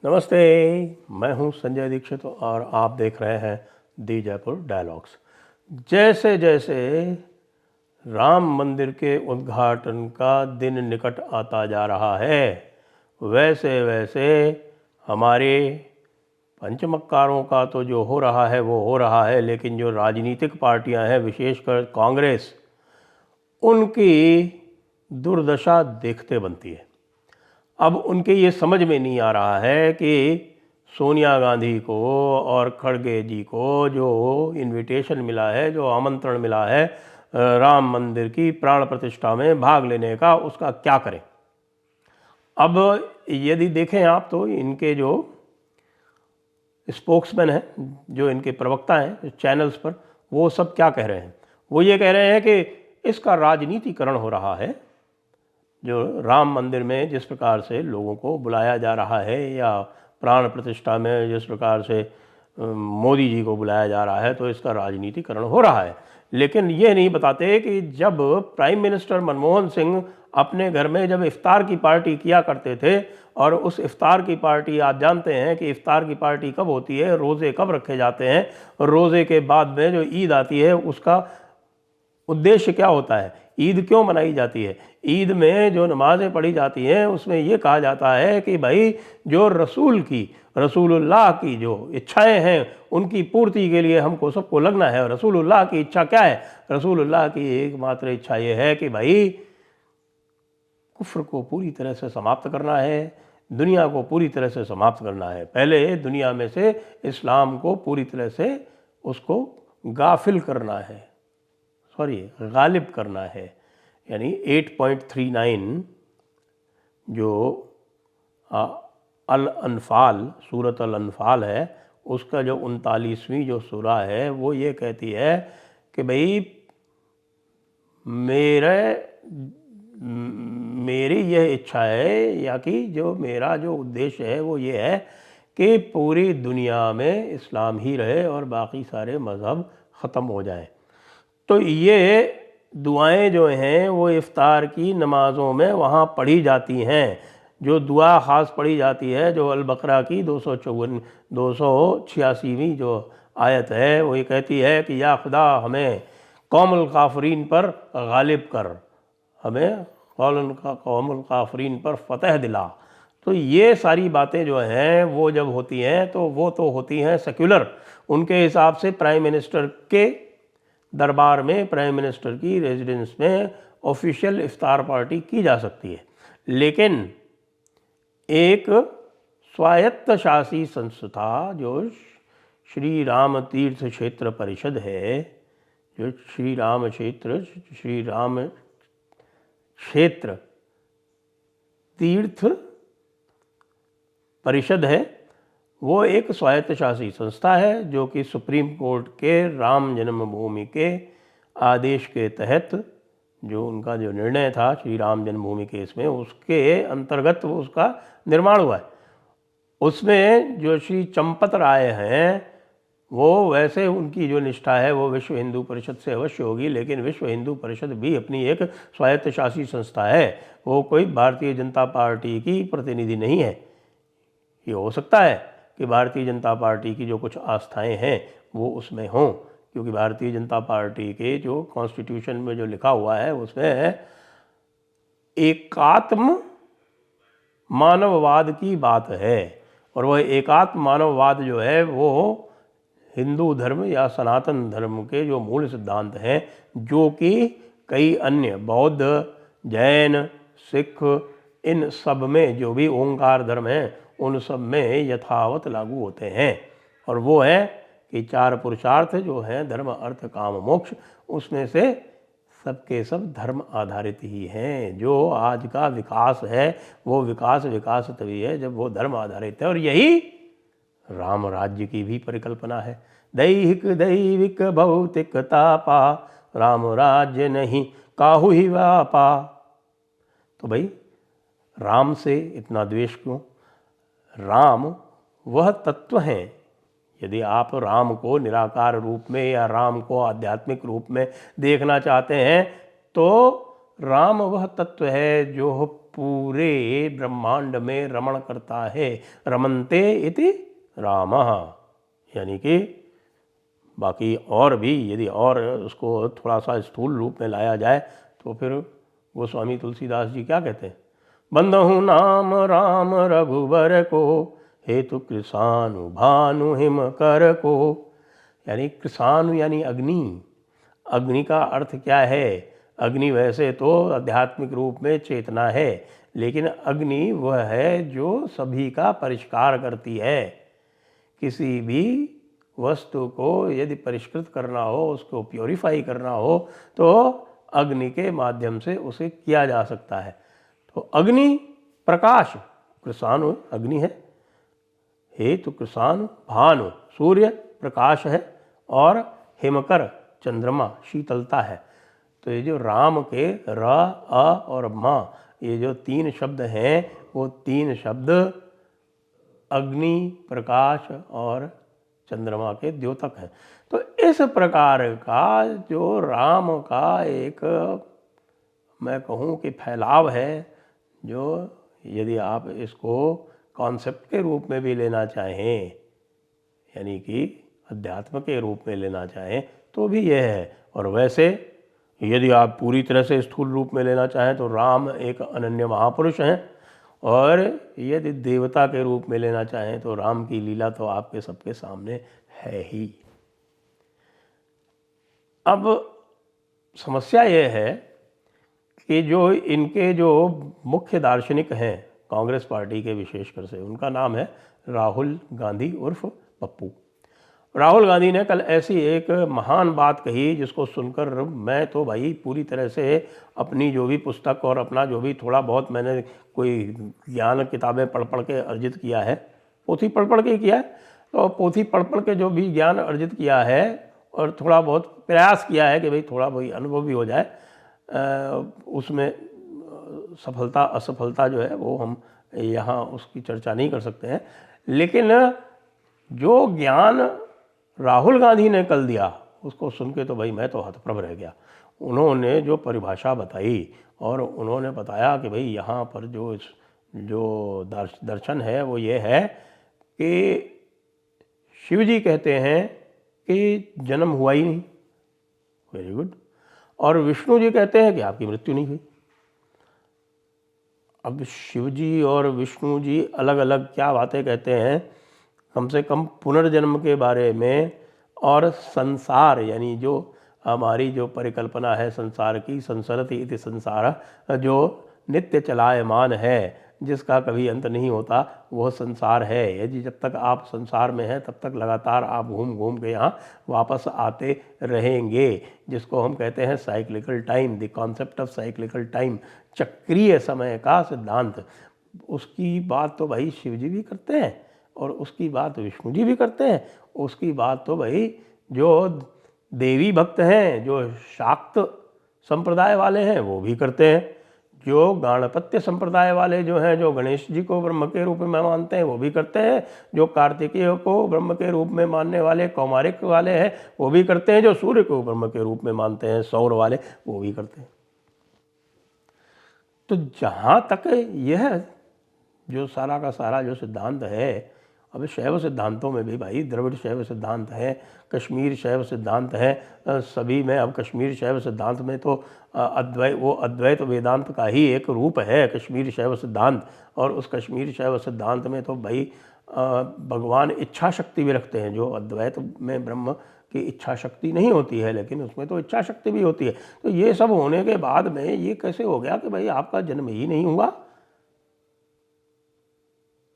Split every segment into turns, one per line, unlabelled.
नमस्ते, मैं हूं संजय दीक्षित और आप देख रहे हैं दी जयपुर डायलॉग्स। जैसे जैसे राम मंदिर के उद्घाटन का दिन निकट आता जा रहा है, वैसे वैसे हमारे पंचमक्कारों का तो जो हो रहा है वो हो रहा है, लेकिन जो राजनीतिक पार्टियां हैं, विशेषकर कांग्रेस, उनकी दुर्दशा देखते बनती है। अब उनके ये समझ में नहीं आ रहा है कि सोनिया गांधी को और खड़गे जी को जो इनविटेशन मिला है, जो आमंत्रण मिला है राम मंदिर की प्राण प्रतिष्ठा में भाग लेने का, उसका क्या करें। अब यदि देखें आप तो इनके जो स्पोक्समैन हैं, जो इनके प्रवक्ता हैं चैनल्स पर, वो सब क्या कह रहे हैं। वो ये कह रहे हैं कि इसका राजनीतिकरण हो रहा है। जो राम मंदिर में जिस प्रकार से लोगों को बुलाया जा रहा है, या प्राण प्रतिष्ठा में जिस प्रकार से मोदी जी को बुलाया जा रहा है, तो इसका राजनीतिकरण हो रहा है। लेकिन ये नहीं बताते कि जब प्राइम मिनिस्टर मनमोहन सिंह अपने घर में जब इफ्तार की पार्टी किया करते थे, और उस इफ्तार की पार्टी आप जानते हैं कि इफ्तार की पार्टी कब होती है, रोज़े कब रखे जाते हैं, रोज़े के बाद में जो ईद आती है उसका उद्देश्य क्या होता है, ईद क्यों मनाई जाती है। ईद में जो नमाज़ें पढ़ी जाती हैं उसमें ये कहा जाता है कि भाई जो रसूलुल्लाह की जो इच्छाएं हैं उनकी पूर्ति के लिए हमको सबको लगना है। और रसूलुल्लाह की इच्छा क्या है? रसूलुल्लाह की एकमात्र इच्छा ये है कि भाई कुफ्र को पूरी तरह से समाप्त करना है, दुनिया को पूरी तरह से समाप्त करना है। पहले दुनिया में से इस्लाम को पूरी तरह से उसको गाफिल करना है, गालिब करना है। यानी 8.39 जो अल अनफाल, सूरत अल अनफाल है, उसका जो 39वीं जो सूरा है वो ये कहती है कि भाई मेरी यह इच्छा है, या कि जो मेरा जो उद्देश्य है वो ये है कि पूरी दुनिया में इस्लाम ही रहे और बाकी सारे मज़हब ख़त्म हो जाएं। तो ये दुआएं जो हैं वो इफ्तार की नमाज़ों में वहाँ पढ़ी जाती हैं। जो दुआ ख़ास पढ़ी जाती है, जो अल बकरा की 286वीं जो आयत है, वो ये कहती है कि या खुदा हमें कौमुल काफरीन पर गालिब कर, हमें कौमुल काफरीन पर फ़तह दिला। तो ये सारी बातें जो हैं वो जब होती हैं तो वो तो होती हैं सेक्युलर। उनके हिसाब से प्राइम मिनिस्टर के दरबार में, प्राइम मिनिस्टर की रेजिडेंस में ऑफिशियल इफ्तार पार्टी की जा सकती है। लेकिन एक स्वायत्त शासी संस्था जो श्री राम तीर्थ क्षेत्र परिषद है, जो श्री राम क्षेत्र तीर्थ परिषद है, वो एक स्वायत्तशासी संस्था है जो कि सुप्रीम कोर्ट के राम जन्मभूमि के आदेश के तहत, जो उनका जो निर्णय था श्री राम जन्मभूमि केस में, उसके अंतर्गत वो उसका निर्माण हुआ है। उसमें जो श्री चंपत राय हैं, वो वैसे उनकी जो निष्ठा है वो विश्व हिंदू परिषद से अवश्य होगी, लेकिन विश्व हिंदू परिषद भी अपनी एक स्वायत्तशासी संस्था है, वो कोई भारतीय जनता पार्टी की प्रतिनिधि नहीं है। ये हो सकता है कि भारतीय जनता पार्टी की जो कुछ आस्थाएं हैं वो उसमें हों, क्योंकि भारतीय जनता पार्टी के जो कॉन्स्टिट्यूशन में जो लिखा हुआ है उसमें एकात्म मानववाद की बात है। और वह एकात्म मानववाद जो है वो हिंदू धर्म या सनातन धर्म के जो मूल सिद्धांत हैं, जो कि कई अन्य बौद्ध, जैन, सिख, इन सब में, जो भी ओंकार धर्म हैं उन सब में यथावत लागू होते हैं। और वो है कि 4 पुरुषार्थ जो हैं, धर्म अर्थ काम मोक्ष, उसमें से सबके सब धर्म आधारित ही हैं। जो आज का विकास है वो विकास तभी है जब वो धर्म आधारित है। और यही राम राज्य की भी परिकल्पना है। दैहिक दैविक भौतिक तापा, राम राज्य नहीं काहू ही वापा। तो भाई राम से इतना द्वेष क्यों? राम वह तत्व हैं। यदि आप राम को निराकार रूप में या राम को आध्यात्मिक रूप में देखना चाहते हैं तो राम वह तत्व है जो पूरे ब्रह्मांड में रमण करता है। रमन्ते इति रामः, यानी कि बाकी और भी यदि और उसको थोड़ा सा स्थूल रूप में लाया जाए तो फिर गोस्वामी तुलसीदास जी क्या कहते हैं, बंदहु नाम राम रघुबर को, हेतु कृषानु भानु हिम कर को। यानी कृषानु यानी अग्नि। अग्नि का अर्थ क्या है? अग्नि वैसे तो आध्यात्मिक रूप में चेतना है, लेकिन अग्नि वह है जो सभी का परिष्कार करती है। किसी भी वस्तु को यदि परिष्कृत करना हो, उसको प्योरीफाई करना हो, तो अग्नि के माध्यम से उसे किया जा सकता है। तो अग्नि प्रकाश, कृषाणु अग्नि है, हेतु कृषाणु, भानु सूर्य प्रकाश है, और हिमकर चंद्रमा शीतलता है। तो ये जो राम के र, अ और मा, ये जो तीन शब्द हैं, वो तीन शब्द अग्नि, प्रकाश और चंद्रमा के द्योतक हैं। तो इस प्रकार का जो राम का एक, मैं कहूँ कि फैलाव है, जो यदि आप इसको कॉन्सेप्ट के रूप में भी लेना चाहें, यानी कि अध्यात्म के रूप में लेना चाहें, तो भी यह है। और वैसे यदि आप पूरी तरह से स्थूल रूप में लेना चाहें तो राम एक अनन्य महापुरुष हैं, और यदि देवता के रूप में लेना चाहें तो राम की लीला तो आपके सबके सामने है ही। अब समस्या यह है कि जो इनके जो मुख्य दार्शनिक हैं कांग्रेस पार्टी के विशेषकर से, उनका नाम है राहुल गांधी उर्फ पप्पू। राहुल गांधी ने कल ऐसी एक महान बात कही जिसको सुनकर मैं तो भाई पूरी तरह से अपनी जो भी पुस्तक और अपना जो भी थोड़ा बहुत मैंने कोई ज्ञान किताबें पढ़ पढ़ के अर्जित किया है, पोथी पढ़ पढ़ के किया है, तो पोथी पढ़ पढ़ के जो भी ज्ञान अर्जित किया है और थोड़ा बहुत प्रयास किया है कि भाई थोड़ा भाई अनुभव भी हो जाए, उसमें सफलता असफलता जो है वो हम यहाँ उसकी चर्चा नहीं कर सकते हैं। लेकिन जो ज्ञान राहुल गांधी ने कल दिया उसको सुन के तो भाई मैं तो हतप्रभ रह गया। उन्होंने जो परिभाषा बताई और उन्होंने बताया कि भाई यहाँ पर जो दर्शन है वो ये है कि शिव जी कहते हैं कि जन्म हुआ ही नहीं, वेरी गुड, और विष्णु जी कहते हैं कि आपकी मृत्यु नहीं हुई। अब शिव जी और विष्णु जी अलग अलग क्या बातें कहते हैं, कम से कम पुनर्जन्म के बारे में, और संसार यानी जो हमारी जो परिकल्पना है संसार की, संसरति इति संसार, जो नित्य चलायमान है, जिसका कभी अंत नहीं होता, वह संसार है। यदि जब तक आप संसार में हैं तब तक लगातार आप घूम घूम के यहाँ वापस आते रहेंगे, जिसको हम कहते हैं cyclical time, the concept of cyclical time, चक्रीय समय का सिद्धांत। उसकी बात तो भाई शिव जी भी करते हैं और उसकी बात विष्णु जी भी करते हैं, उसकी बात तो भाई जो देवी भक्त हैं, जो शाक्त संप्रदाय वाले हैं वो भी करते हैं, जो गाणपत्य संप्रदाय वाले जो हैं, जो गणेश जी को ब्रह्म के रूप में मानते हैं वो भी करते हैं, जो कार्तिकेय को ब्रह्म के रूप में मानने वाले कौमारिक वाले हैं वो भी करते हैं, जो सूर्य को ब्रह्म के रूप में मानते हैं सौर वाले वो भी करते हैं। तो जहाँ तक यह जो सारा का सारा जो सिद्धांत है, अब शैव सिद्धांतों में भी भाई द्रविड़ शैव सिद्धांत है, कश्मीर शैव सिद्धांत है, सभी में अब कश्मीर शैव सिद्धांत में तो अद्वैत वेदांत का ही एक रूप है कश्मीर शैव सिद्धांत। और उस कश्मीर शैव सिद्धांत में तो भाई भगवान इच्छा शक्ति भी रखते हैं, जो अद्वैत में ब्रह्म की इच्छा शक्ति नहीं होती है, लेकिन उसमें तो इच्छा शक्ति भी होती है। तो ये सब होने के बाद में ये कैसे हो गया कि भाई आपका जन्म ही नहीं हुआ,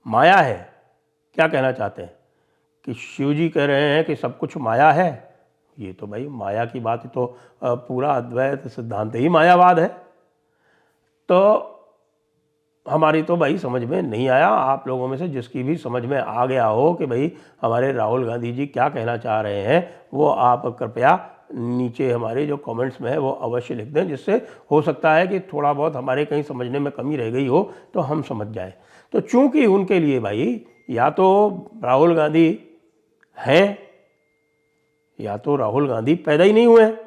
माया है। क्या कहना चाहते हैं कि शिव जी कह रहे हैं कि सब कुछ माया है? ये तो भाई माया की बात, तो पूरा अद्वैत सिद्धांत ही मायावाद है। तो हमारी तो भाई समझ में नहीं आया। आप लोगों में से जिसकी भी समझ में आ गया हो कि भाई हमारे राहुल गांधी जी क्या कहना चाह रहे हैं, वो आप कृपया नीचे हमारे जो कमेंट्स में है वो अवश्य लिख दें, जिससे हो सकता है कि थोड़ा बहुत हमारे कहीं समझने में कमी रह गई हो तो हम समझ जाए। तो चूंकि उनके लिए भाई या तो राहुल गांधी हैं, या तो राहुल गांधी पैदा ही नहीं हुए हैं,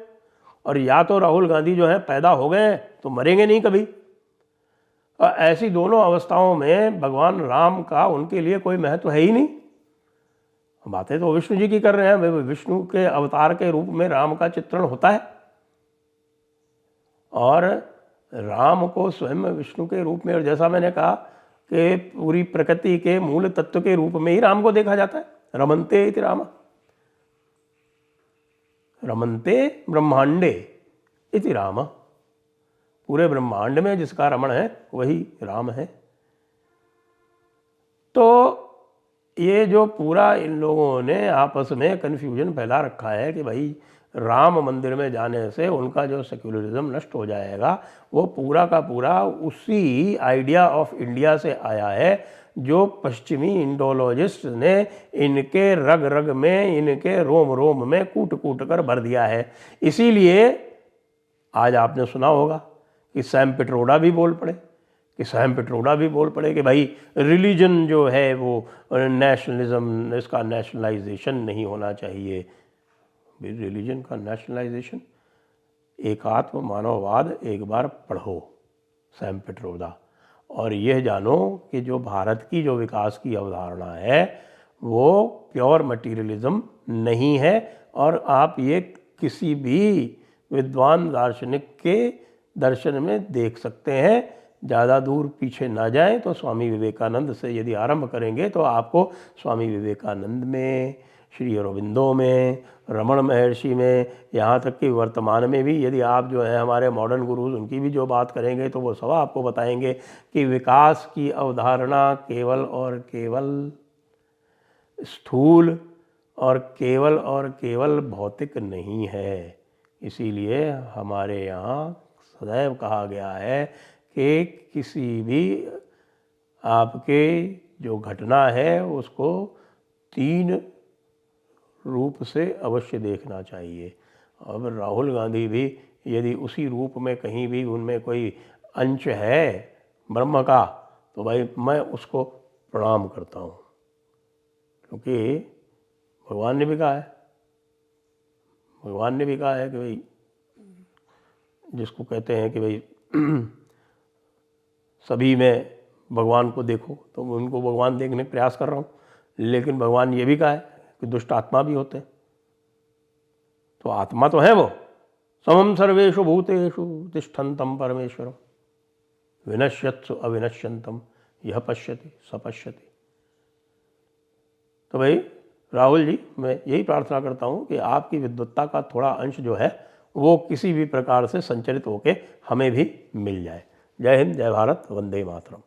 और या तो राहुल गांधी जो है पैदा हो गए हैं तो मरेंगे नहीं कभी। और ऐसी दोनों अवस्थाओं में भगवान राम का उनके लिए कोई महत्व है ही नहीं। बातें तो विष्णु जी की कर रहे हैं, विष्णु के अवतार के रूप में राम का चित्रण होता है और राम को स्वयं विष्णु के रूप में, और जैसा मैंने कहा कि पूरी प्रकृति के मूल तत्व के रूप में ही राम को देखा जाता है। रमन्ते इति राम, रमन्ते ब्रह्मांडे इति राम, पूरे ब्रह्मांड में जिसका रमण है वही राम है। तो ये जो पूरा इन लोगों ने आपस में कन्फ्यूजन फैला रखा है कि भाई राम मंदिर में जाने से उनका जो सेक्युलरिज्म नष्ट हो जाएगा, वो पूरा का पूरा उसी आइडिया ऑफ इंडिया से आया है जो पश्चिमी इंडोलॉजिस्ट ने इनके रग रग में, इनके रोम रोम में कूट कूट कर भर दिया है। इसीलिए आज आपने सुना होगा कि सैम पिट्रोडा भी बोल पड़े कि भाई रिलीजन जो है वो नेशनलिज्म, इसका नेशनलाइजेशन नहीं होना चाहिए। रिलीजन का नेशनलाइजेशन, एकात्म मानववाद एक बार पढ़ो सैम पिट्रोडा, और यह जानो कि जो भारत की जो विकास की अवधारणा है वो प्योर मटीरियलिज्म नहीं है। और आप ये किसी भी विद्वान दार्शनिक के दर्शन में देख सकते हैं। ज़्यादा दूर पीछे ना जाएं तो स्वामी विवेकानंद से यदि आरंभ करेंगे तो आपको स्वामी विवेकानंद में, श्री अरबिंदो में, रमण महर्षि में, यहाँ तक कि वर्तमान में भी यदि आप जो है हमारे मॉडर्न गुरुज उनकी भी जो बात करेंगे तो वो सब आपको बताएंगे कि विकास की अवधारणा केवल और केवल स्थूल और केवल भौतिक नहीं है। इसीलिए हमारे यहाँ सदैव कहा गया है कि किसी भी आपके जो घटना है उसको 3 रूप से अवश्य देखना चाहिए। अब राहुल गांधी भी यदि उसी रूप में कहीं भी उनमें कोई अंश है ब्रह्म का, तो भाई मैं उसको प्रणाम करता हूँ, क्योंकि भगवान ने भी कहा है कि भाई जिसको कहते हैं कि भाई सभी में भगवान को देखो, तो मैं उनको भगवान देखने का प्रयास कर रहा हूँ। लेकिन भगवान ये भी कहा है कि दुष्ट आत्मा भी होते हैं, तो आत्मा तो है वो। समम सर्वेषु भूतेषु तिष्ठन्तं परमेश्वरम विनश्यत्सु अविनश्यन्तं यह पश्यति स पश्यति। तो भाई राहुल जी, मैं यही प्रार्थना करता हूँ कि आपकी विद्वत्ता का थोड़ा अंश जो है वो किसी भी प्रकार से संचरित होकर हमें भी मिल जाए। जय हिंद, जय भारत, वंदे मातरम।